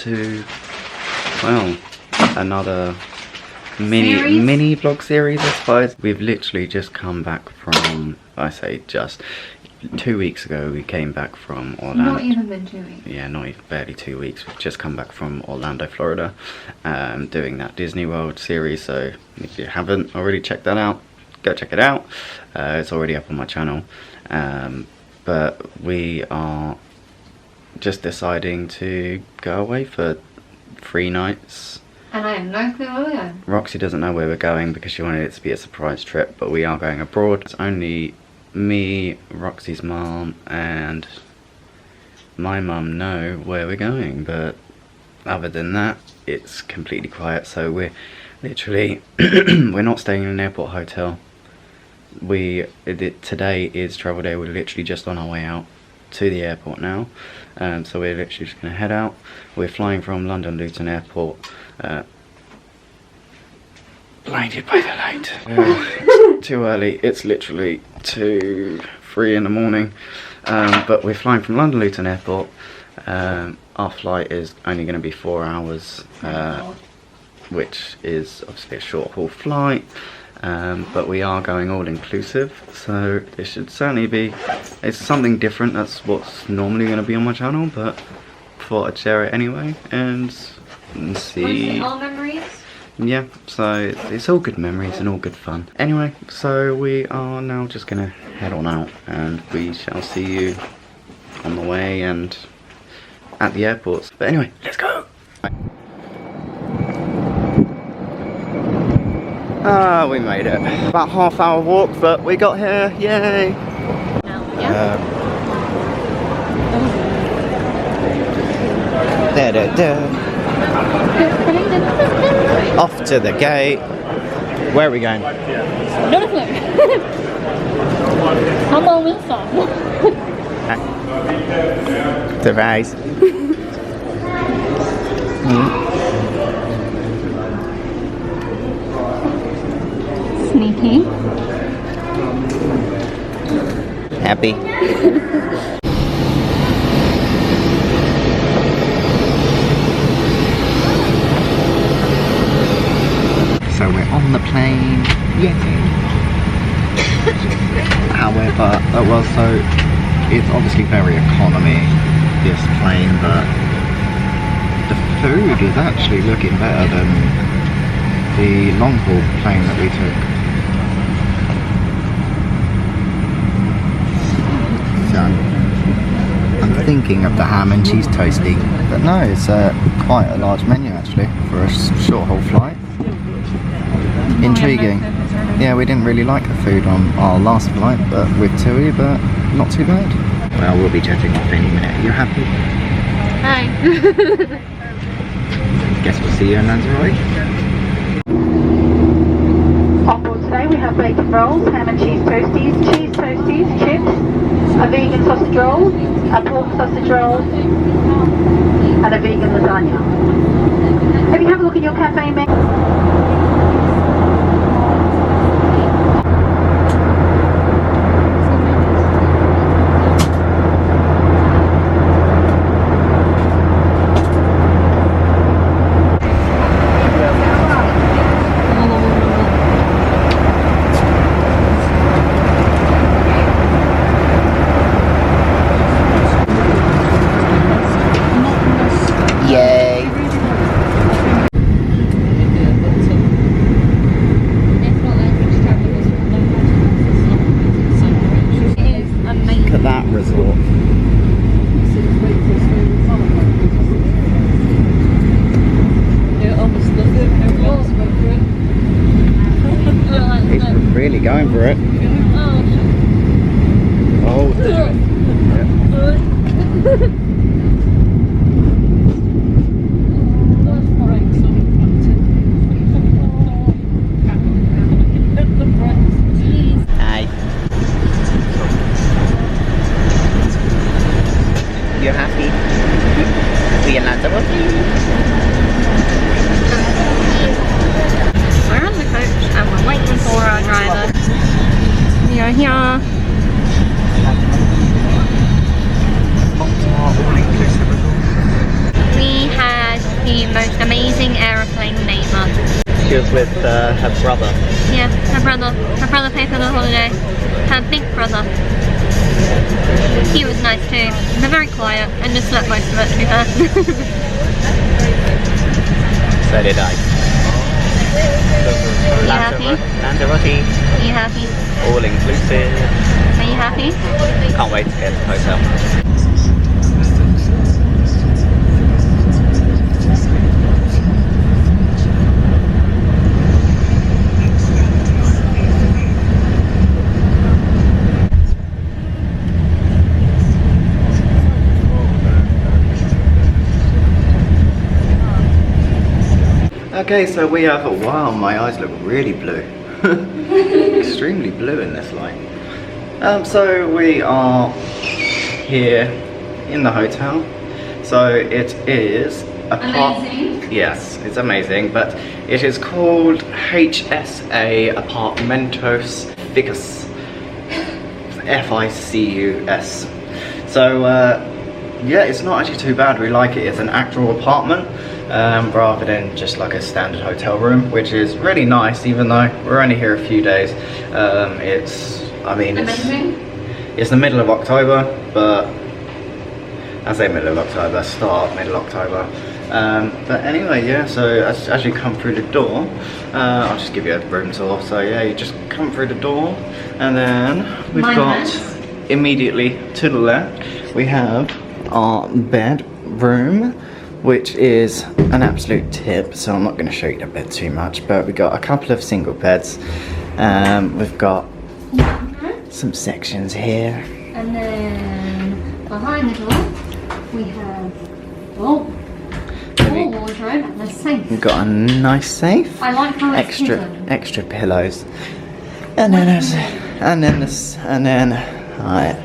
to, well, another mini vlog series, I suppose. We've literally just come back from, I say just 2 weeks ago we came back from Orlando. Not even been 2 weeks. Yeah, not even, barely 2 weeks. We've just come back from Orlando, Florida, doing that Disney World series. So if you haven't already checked that out, go check it out. It's already up on my channel. But we are just deciding to go away for 3 nights. And I have no clue where we're going. Roxy doesn't know where we're going because she wanted it to be a surprise trip, but we are going abroad. It's only me, Roxy's mum, and my mum know where we're going, but other than that, it's completely quiet. So we're literally, we're not staying in an airport hotel. Today is travel day. We're literally just on our way out to the airport now. So we're literally just going to head out. We're flying from London Luton Airport. Blinded by the light. Too early. It's literally 3 in the morning. But we're flying from London Luton Airport. Our flight is only going to be 4 hours, which is obviously a short haul flight. But we are going all inclusive, so it should certainly be, it's something different. That's what's normally going to be on my channel, but thought I'd share it anyway and see. All memories? Yeah, so it's all good memories and all good fun. Anyway, so we are now just gonna head on out, and we shall see you on the way and at the airports. But anyway, let's go. Ah, we made it. About half-hour walk, but we got here. Yay! Off to the gate. Where are we going? Not a clue. I'm on Wilson. Surprise. Sneaky. Happy. So we're on the plane. Yay! However, well, so it's obviously very economy, this plane, but the food is actually looking better than the long haul plane that we took. So I'm thinking of the ham and cheese toasty, but no, it's quite a large menu actually for a short haul flight. Intriguing. Yeah, we didn't really like the food on our last flight, but with TUI, but not too bad. Well, we'll be jetting off any minute. Are you happy? Hi. Guess we'll see you in Lanzarote. On board today we have bacon rolls, ham and cheese toasties, chips, a vegan sausage roll, a pork sausage roll, and a vegan lasagna. If you have a look at your cafe menu. Really going for it. Oh. Yeah. Hi. You happy? We in Lanzarote? We're on the coach and we're waiting for our driver. We are here. We had She was with her brother. Yeah, her brother. Her brother paid for the holiday. Her big brother. He was nice too. They're very quiet and just slept most of it, to be fair. So did I. Are you happy? Lanzarote. Are you happy? All inclusive. Are you happy? Can't wait to get to the hotel. Okay, so we have, wow, my eyes look really blue. Extremely blue in this light. So we are here in the hotel. So it is Amazing. Yes, it's amazing, but it is called HSA Apartamentos Ficus. F-I-C-U-S. So yeah, it's not actually too bad. We like it. It's an actual apartment. Rather than just like a standard hotel room, which is really nice, even though we're only here a few days. It's the middle of October, but I say middle of October, middle October. But anyway, yeah, so as you come through the door, I'll just give you a room tour. So yeah, you just come through the door, and then we've got immediately to the left, we have our bedroom, which is an absolute tip, so I'm not going to show you the bed too much, but we've got a couple of single beds. We've got some sections here. And then behind the door, we have wardrobe and a safe. We've got a nice safe. I like how it's hidden. Extra pillows. And then and then hi.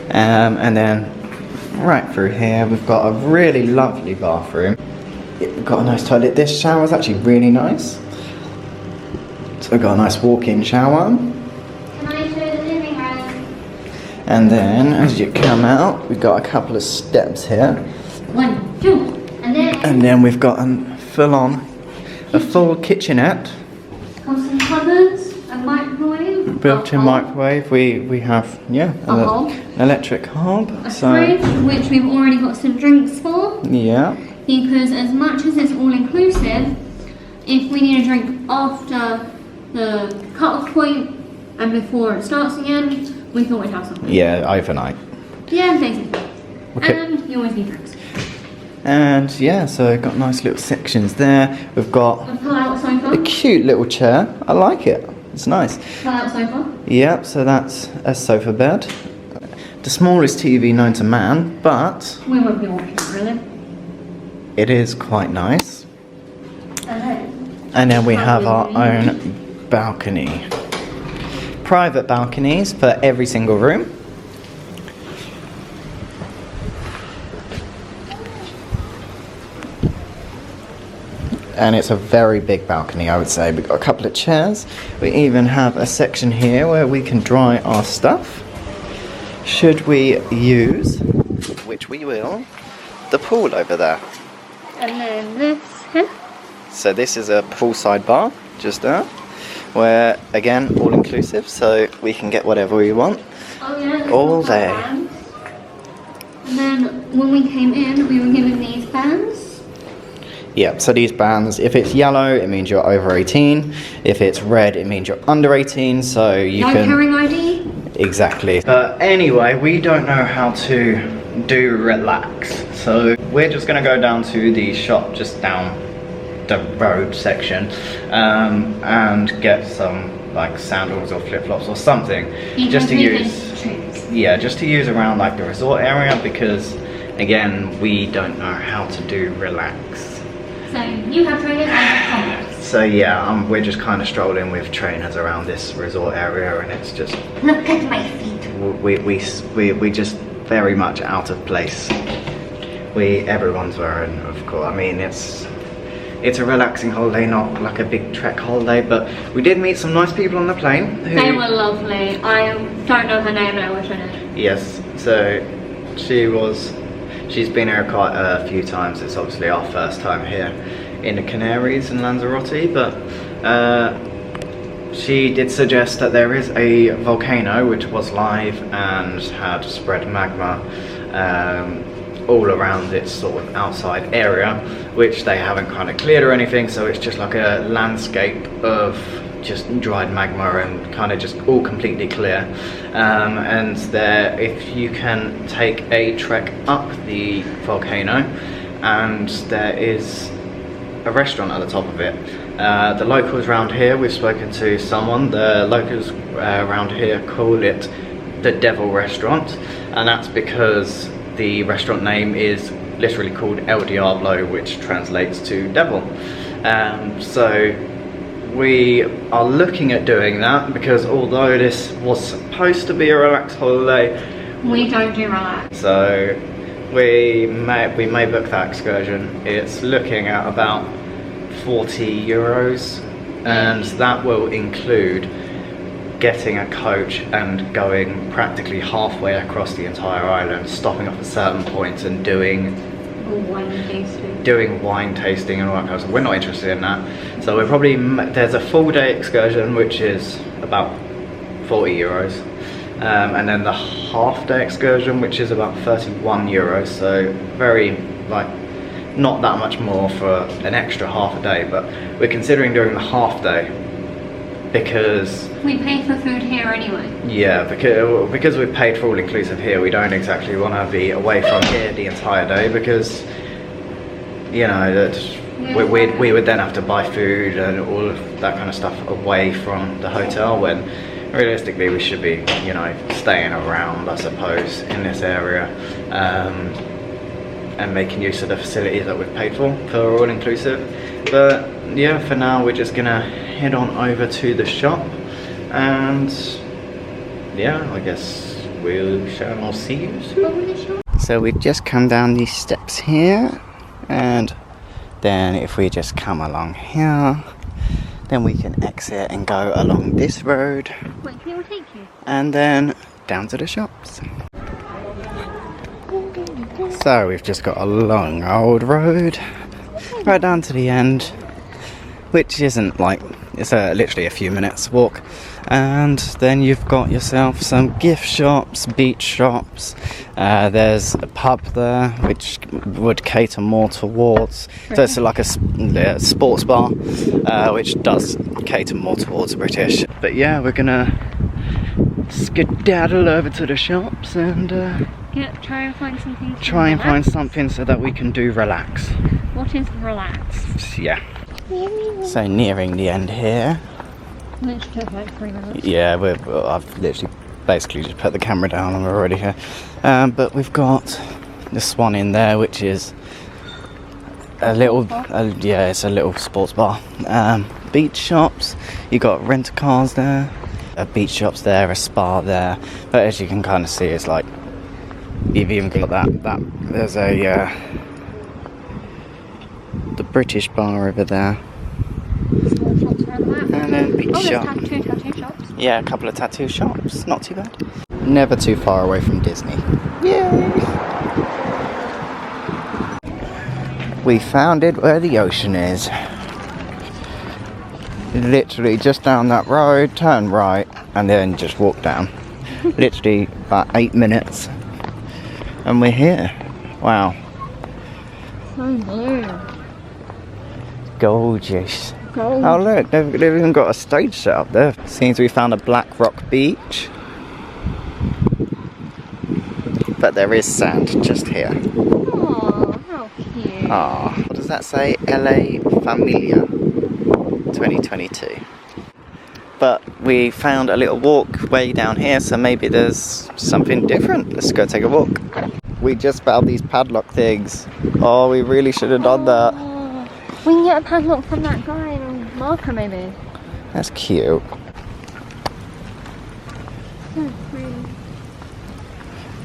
And then right through here, we've got a really lovely bathroom. We've got a nice toilet. This shower is actually really nice. So we've got a nice walk-in shower. Can I show the living room? And then, as you come out, we've got a couple of steps here. 1, 2, and then we've got a full kitchenette. Got some cupboards, a microwave. Built-in microwave. We have an electric hob. A fridge, which we've already got some drinks for. Yeah. Because as much as it's all inclusive, if we need a drink after the cut-off point and before it starts again, we thought we'd have something. Yeah, overnight. Yeah, basically. Okay. And you always need drinks. And yeah, so we've got nice little sections there. We've got A pull-out sofa. a cute little chair. I like it. It's nice. Pull-out sofa. Yep, so that's a sofa bed. The smallest TV known to man, but We won't be watching it, really. it is quite nice. Okay. And then we have our own balcony. Private balconies for every single room. And it's a very big balcony, I would say. We've got a couple of chairs. We even have a section here where we can dry our stuff. Should we use, which we will, the pool over there. And then this here. So this is a poolside bar, just there, where, again, all inclusive, so we can get whatever we want. Oh yeah. All day. And then when we came in, we were given these bands. Yeah, so these bands, if it's yellow, it means you're over 18. If it's red, it means you're under 18, so you No can... carrying ID? Exactly. Anyway, we don't know how to do relax, so we're just going to go down to the shop just down the road section and get some like sandals or flip-flops or something just to use. Yeah, just to use around like the resort area, because again, we don't know how to do relax. So you have trainers, I have Converse. So yeah, we're just kind of strolling with trainers around this resort area, and it's just Look at my feet. we just very much out of place. Everyone's wearing, of course. I mean, it's a relaxing holiday, not like a big trek holiday, but we did meet some nice people on the plane. They were lovely. I don't know her name, and I wish I knew. Yes, so she's been here quite a few times. It's obviously our first time here in the Canaries in Lanzarote, but she did suggest that there is a volcano which was live and had spread magma all around its sort of outside area, which they haven't kind of cleared or anything, so it's just like a landscape of just dried magma and kind of just all completely clear. And there, if you can take a trek up the volcano, and there is a restaurant at the top of it. The locals around here, we've spoken to someone, the locals around here call it the Devil Restaurant, and that's because the restaurant name is literally called El Diablo, which translates to devil. So we are looking at doing that, because although this was supposed to be a relaxed holiday, we don't do relax. So we may book that excursion. It's looking at about 40 euros, and that will include getting a coach and going practically halfway across the entire island, stopping off at certain points and doing wine tasting and all that kind of stuff. We're not interested in that, so we're probably, there's a full day excursion which is about 40 euros, and then the half day excursion which is about 31 euros, so very, like, not that much more for an extra half a day, but we're considering doing the half day because we pay for food here anyway. Yeah, because we've paid for all inclusive here, we don't exactly want to be away from here the entire day, because you know that we would then have to buy food and all of that kind of stuff away from the hotel, when realistically we should be, you know, staying around, I suppose, in this area, and making use of the facilities that we've paid for all inclusive. But yeah, for now we're just gonna head on over to the shop, and yeah, I guess we shall see you soon. So we've just come down these steps here, and then if we just come along here, then we can exit and go along this road. Wait, can we take you? And then down to the shops. So we've just got a long old road right down to the end, which isn't like, it's literally a few minutes walk, and then you've got yourself some gift shops, beach shops. There's a pub there which would cater more towards, so it's like a sports bar, which does cater more towards British. But yeah, we're gonna skedaddle over to the shops and try and find something. Find something so that we can do relax. What is relax? Yeah. So nearing the end here. Literally took like 3 minutes. Yeah, I've literally basically just put the camera down and we're already here. But we've got this one in there, which is a little, yeah, it's a little sports bar. Beach shops, you got rent cars there, beach shops there, a spa there. But as you can kind of see, it's like you've even got that there's a the British bar over there. And then beach shop. Tattoo shops. Yeah, a couple of tattoo shops. Not too bad. Never too far away from Disney. Yay! We found it where the ocean is. Literally just down that road, turn right, and then just walk down. Literally about 8 minutes. And we're here. Wow. So blue. Gorgeous. Gold. Oh look, they've even got a stage set up there. Seems we found a black rock beach. But there is sand just here. Oh, how cute. Ah, what does that say? LA Familia 2022. But we found a little walkway down here, so maybe there's something different. Let's go take a walk. We just found these padlock things. Oh, we really should have done that. We can get a padlock from that guy in Marker, maybe. That's cute.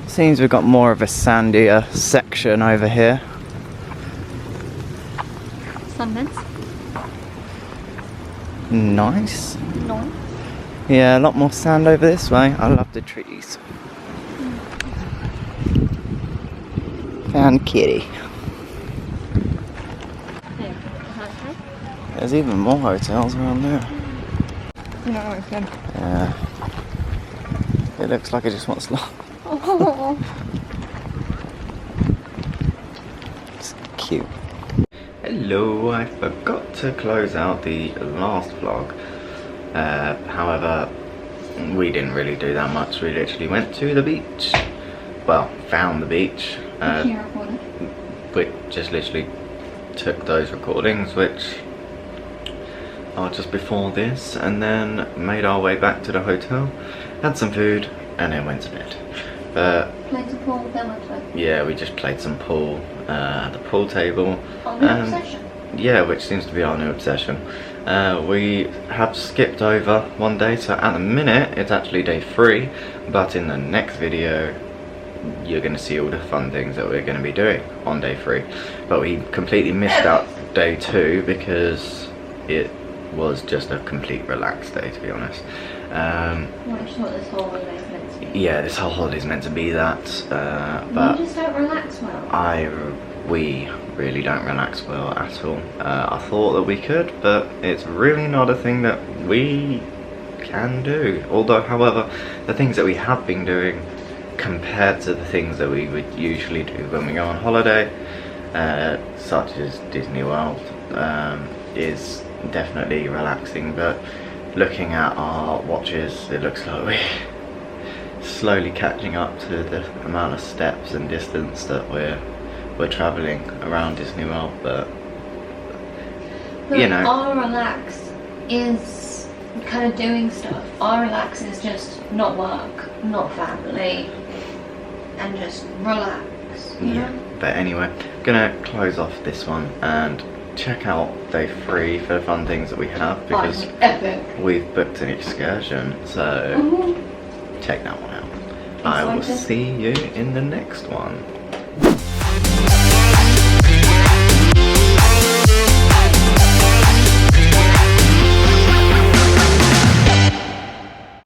Seems we've got more of a sandier section over here. Sunbeds. Nice. No. Yeah, a lot more sand over this way. I love the trees. Found kitty. There's even more hotels around there. Yeah. It looks like it just wants love. It's cute. Hello, I forgot to close out the last vlog. However, we didn't really do that much. We literally went to the beach. Well, found the beach. We just literally took those recordings, which are just before this, and then made our way back to the hotel, had some food, and then went to bed. Played some pool, then went to bed. Yeah, we just played some pool at the pool table. Our new obsession. Yeah, which seems to be our new obsession. We have skipped over one day, so at the minute it's actually day 3, but in the next video you're going to see all the fun things that we're going to be doing on day 3. But we completely missed out day 2 because it was just a complete relaxed day, to be honest. Which is what this whole holiday is meant to be. Yeah, this whole holiday is meant to be that, but we just don't relax well. We really don't relax well at all. I thought that we could, but it's really not a thing that we can do. Although, however, the things that we have been doing compared to the things that we would usually do when we go on holiday, such as Disney World, is definitely relaxing. But looking at our watches, it looks like we're slowly catching up to the amount of steps and distance that we're travelling around Disney World. But you know, our relax is kind of doing stuff. Our relax is just not work, not family, and just relax, you know? But anyway, I'm gonna close off this one and check out day 3 for the fun things that we have, because we've booked an excursion, so check that one out. I will see you in the next one.